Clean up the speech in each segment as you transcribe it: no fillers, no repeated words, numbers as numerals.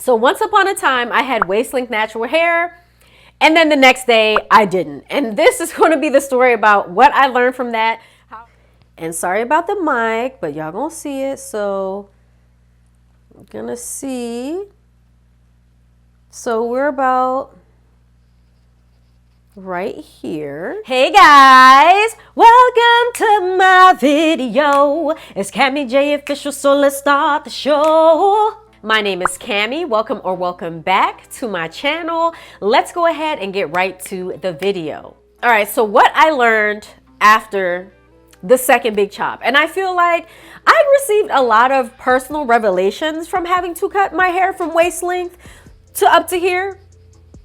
So once upon a time, I had waist length natural hair, and then the next day I didn't. And this is going to be the story about what I learned from that. And sorry about the mic, but y'all gonna see it. So I'm gonna see. So we're about right here. Hey guys, welcome to my video. It's CammyJOfficial, so let's start the show. My name is Cammy. Welcome back to my channel. Let's go ahead and get right to the video. All right, so what I learned after the second big chop, and I feel like I received a lot of personal revelations from having to cut my hair from waist length to up to here.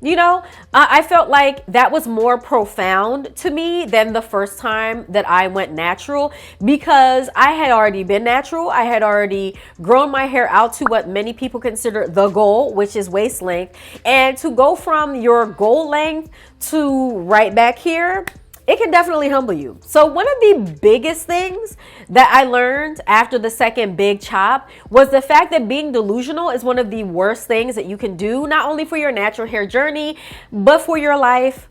You know, I felt like that was more profound to me than the first time that I went natural, because I had already been natural. I had already grown my hair out to what many people consider the goal, which is waist length. And to go from your goal length to right back here, it can definitely humble you. So one of the biggest things that I learned after the second big chop was the fact that being delusional is one of the worst things that you can do, not only for your natural hair journey, but for your life,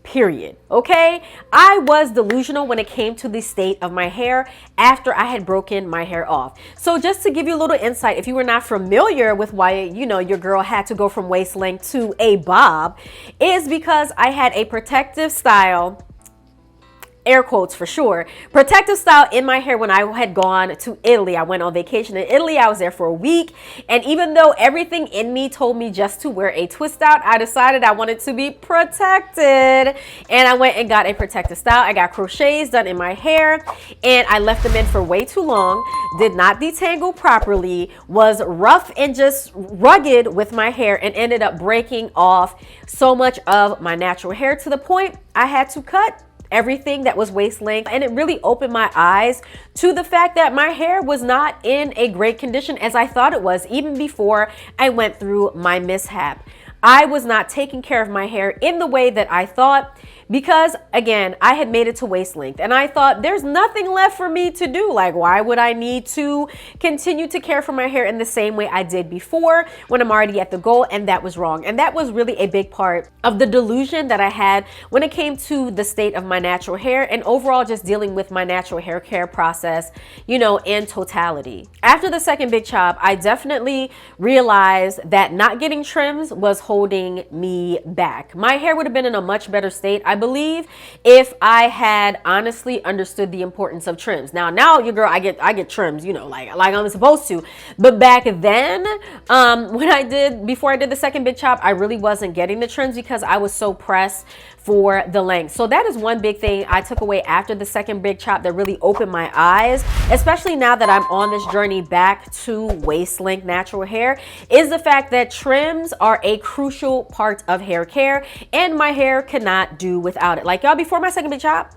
period. Okay? I was delusional when it came to the state of my hair after I had broken my hair off. So just to give you a little insight, if you were not familiar with why, you know, your girl had to go from waist length to a bob, is because I had a protective style, air quotes for sure, protective style in my hair when I had gone to Italy. I went on vacation in Italy. I was there for a week. And even though everything in me told me just to wear a twist out, I decided I wanted to be protected. And I went and got a protective style. I got crochets done in my hair and I left them in for way too long, did not detangle properly, was rough and just rugged with my hair, and ended up breaking off so much of my natural hair to the point I had to cut everything that was waist length. And it really opened my eyes to the fact that my hair was not in a great condition as I thought it was, even before I went through my mishap. I was not taking care of my hair in the way that I thought, because again, I had made it to waist length and I thought there's nothing left for me to do. Like, why would I need to continue to care for my hair in the same way I did before when I'm already at the goal? And that was wrong. And that was really a big part of the delusion that I had when it came to the state of my natural hair and overall just dealing with my natural hair care process, you know, in totality. After the second big chop, I definitely realized that not getting trims was holding me back. My hair would have been in a much better state, I believe, if I had honestly understood the importance of trims. Now your girl, I get trims, you know, like I'm supposed to. But back then, before I did the second big chop, I really wasn't getting the trims because I was so pressed for the length. So that is one big thing I took away after the second big chop that really opened my eyes, especially now that I'm on this journey back to waist length natural hair, is the fact that trims are a crucial part of hair care, and my hair cannot do without it. Like y'all, before my second big chop,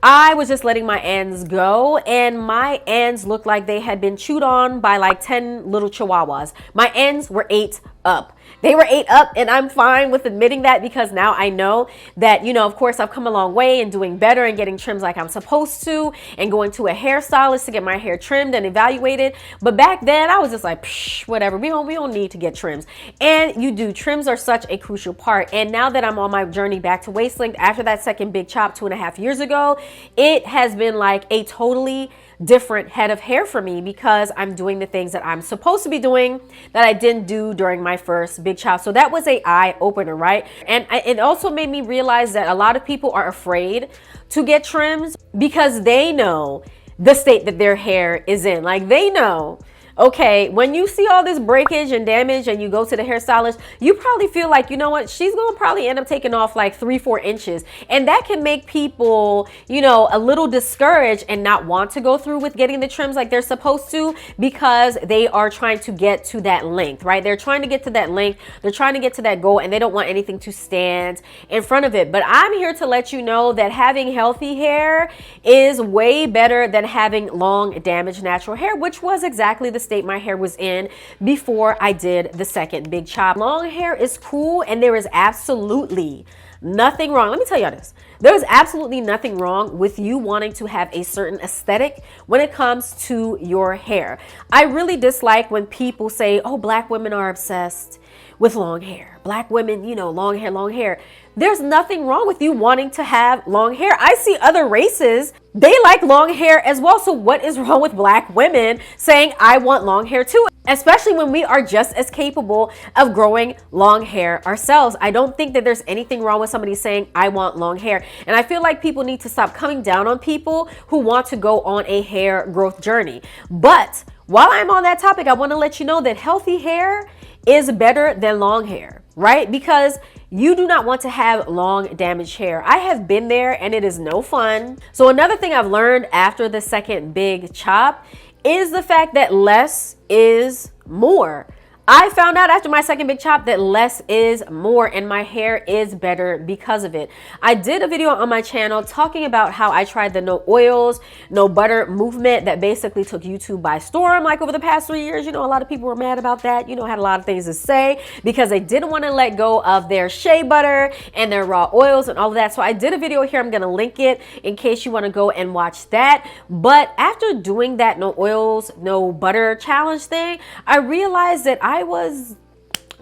I was just letting my ends go, and my ends looked like they had been chewed on by like 10 little chihuahuas. My ends were ate up. They were ate up, and I'm fine with admitting that, because now I know that, you know, of course I've come a long way and doing better and getting trims like I'm supposed to, and going to a hairstylist to get my hair trimmed and evaluated. But back then I was just like, psh, whatever, we don't need to get trims. And you do. Trims are such a crucial part. And now that I'm on my journey back to waist length after that second big chop 2.5 years ago, it has been like a totally different head of hair for me, because I'm doing the things that I'm supposed to be doing that I didn't do during my first big chop. So that was a eye opener, right? And it also made me realize that a lot of people are afraid to get trims because they know the state that their hair is in. Like, they know, okay, when you see all this breakage and damage and you go to the hairstylist, you probably feel like, you know what, she's gonna probably end up taking off like 3-4 inches. And that can make people, you know, a little discouraged and not want to go through with getting the trims like they're supposed to, because they are trying to get to that length, right? They're trying to get to that length. They're trying to get to that goal, and they don't want anything to stand in front of it. But I'm here to let you know that having healthy hair is way better than having long damaged natural hair, which was exactly the state my hair was in before I did the second big chop. Long hair is cool, and there is absolutely nothing wrong. Let me tell y'all this. There's absolutely nothing wrong with you wanting to have a certain aesthetic when it comes to your hair. I really dislike when people say, oh, black women are obsessed with long hair. Black women, you know, long hair, long hair. There's nothing wrong with you wanting to have long hair. I see other races, they like long hair as well. So what is wrong with black women saying, I want long hair too? Especially when we are just as capable of growing long hair ourselves. I don't think that there's anything wrong with somebody saying, I want long hair. And I feel like people need to stop coming down on people who want to go on a hair growth journey. But while I'm on that topic, I want to let you know that healthy hair is better than long hair, right? Because you do not want to have long damaged hair. I have been there and it is no fun. So another thing I've learned after the second big chop is the fact that less is more. I found out after my second big chop that less is more, and my hair is better because of it. I did a video on my channel talking about how I tried the no oils, no butter movement that basically took YouTube by storm like over the past 3 years. You know, a lot of people were mad about that. You know, had a lot of things to say because they didn't want to let go of their shea butter and their raw oils and all of that. So I did a video here. I'm going to link it in case you want to go and watch that. But after doing that no oils, no butter challenge thing, I realized that I was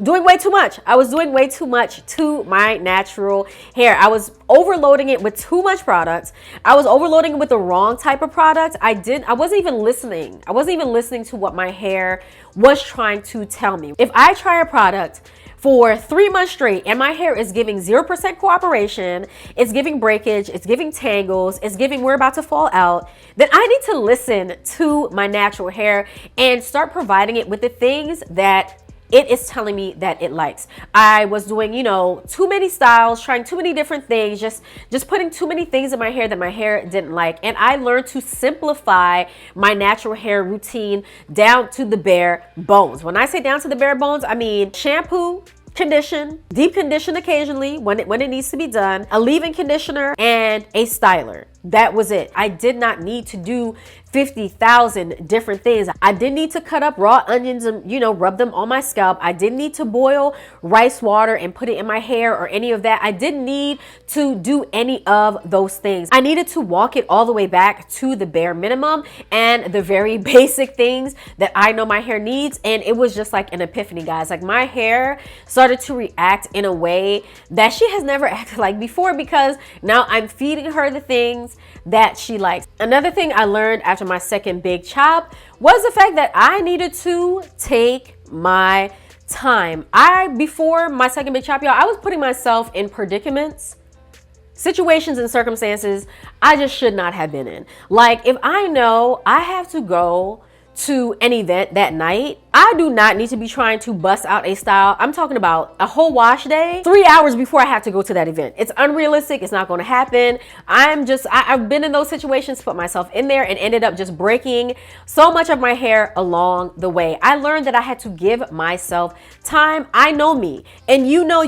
doing way too much. I was doing way too much to my natural hair. I was overloading it with too much products. I was overloading it with the wrong type of product. I wasn't even listening. I wasn't even listening to what my hair was trying to tell me. If I try a product for 3 months straight and my hair is giving 0% cooperation, it's giving breakage, it's giving tangles, it's giving we're about to fall out, then I need to listen to my natural hair and start providing it with the things that it is telling me that it likes. I was doing, you know, too many styles, trying too many different things, just putting too many things in my hair that my hair didn't like. And I learned to simplify my natural hair routine down to the bare bones. When I say down to the bare bones, I mean shampoo, condition, deep condition occasionally when it needs to be done, a leave-in conditioner, and a styler. That was it. I did not need to do 50,000 different things. I didn't need to cut up raw onions and, you know, rub them on my scalp. I didn't need to boil rice water and put it in my hair or any of that. I didn't need to do any of those things. I needed to walk it all the way back to the bare minimum and the very basic things that I know my hair needs. And it was just like an epiphany, guys. Like my hair started to react in a way that she has never acted like before because now I'm feeding her the things that she likes. Another thing I learned after my second big chop was the fact that I needed to take my time. Before my second big chop, y'all, I was putting myself in predicaments, situations and circumstances I just should not have been in. Like if I know I have to go to an event that night, I do not need to be trying to bust out a style. I'm talking about a whole wash day, 3 hours before I have to go to that event. It's unrealistic. It's not going to happen. I've been in those situations, put myself in there and ended up just breaking so much of my hair along the way. I learned that I had to give myself time. I know me and you know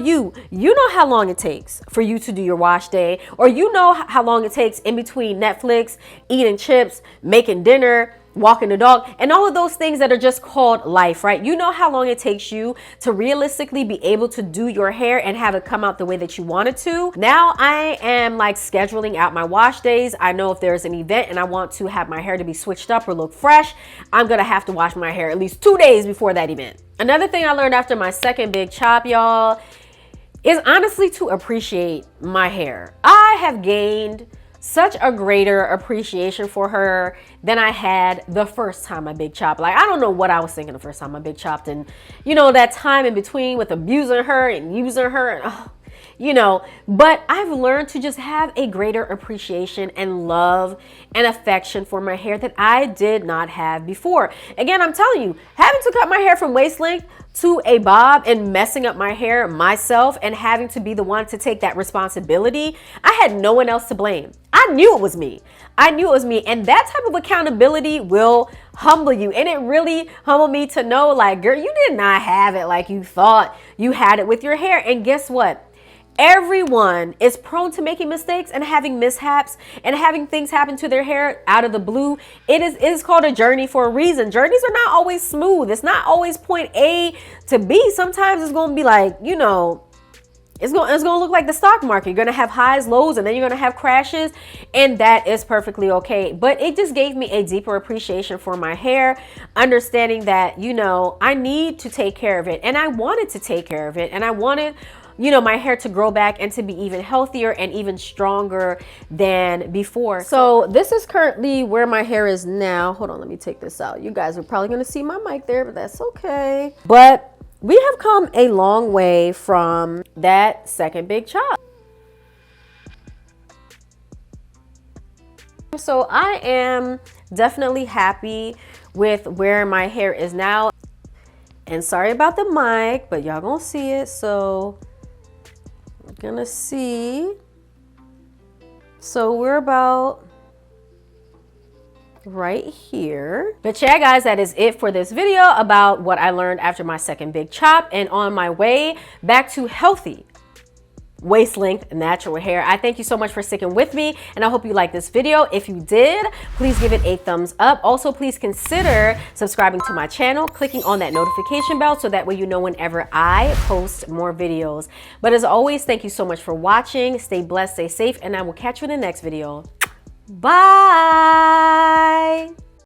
how long it takes for you to do your wash day, or you know how long it takes in between Netflix, eating chips, making dinner, walking the dog, and all of those things that are just called life, right? You know how long it takes you to realistically be able to do your hair and have it come out the way that you want it to. Now I am like scheduling out my wash days. I know if there's an event and I want to have my hair to be switched up or look fresh, I'm gonna have to wash my hair at least 2 days before that event. Another thing I learned after my second big chop, y'all, is honestly to appreciate my hair. I have gained such a greater appreciation for her than I had the first time I big chopped. Like, I don't know what I was thinking the first time I big chopped, and you know, that time in between with abusing her and using her and you know, but I've learned to just have a greater appreciation and love and affection for my hair that I did not have before. Again, I'm telling you, having to cut my hair from waist length to a bob and messing up my hair myself and having to be the one to take that responsibility, I had no one else to blame. I knew it was me. I knew it was me. And that type of accountability will humble you. And it really humbled me to know, like, girl, you did not have it like you thought you had it with your hair. And guess what? Everyone is prone to making mistakes and having mishaps and having things happen to their hair out of the blue. It is called a journey for a reason. Journeys are not always smooth. It's not always point A to B. Sometimes it's going to be like, you know, it's going to look like the stock market. You're going to have highs, lows, and then you're going to have crashes, and that is perfectly okay. But it just gave me a deeper appreciation for my hair, understanding that, you know, I need to take care of it, and I wanted to take care of it, and I wanted, you know, my hair to grow back and to be even healthier and even stronger than before. So this is currently where my hair is now. Hold on, let me take this out. You guys are probably going to see my mic there, but that's okay. But we have come a long way from that second big chop. So I am definitely happy with where my hair is now. And sorry about the mic, but y'all gonna see it. So we're gonna see. So we're about right here. But yeah, guys, that is it for this video about what I learned after my second big chop and on my way back to healthy waist length natural hair. I thank you so much for sticking with me, and I hope you liked this video. If you did, please give it a thumbs up. Also, please consider subscribing to my channel, clicking on that notification bell so that way you know whenever I post more videos. But as always, thank you so much for watching. Stay blessed, stay safe, and I will catch you in the next video. Bye.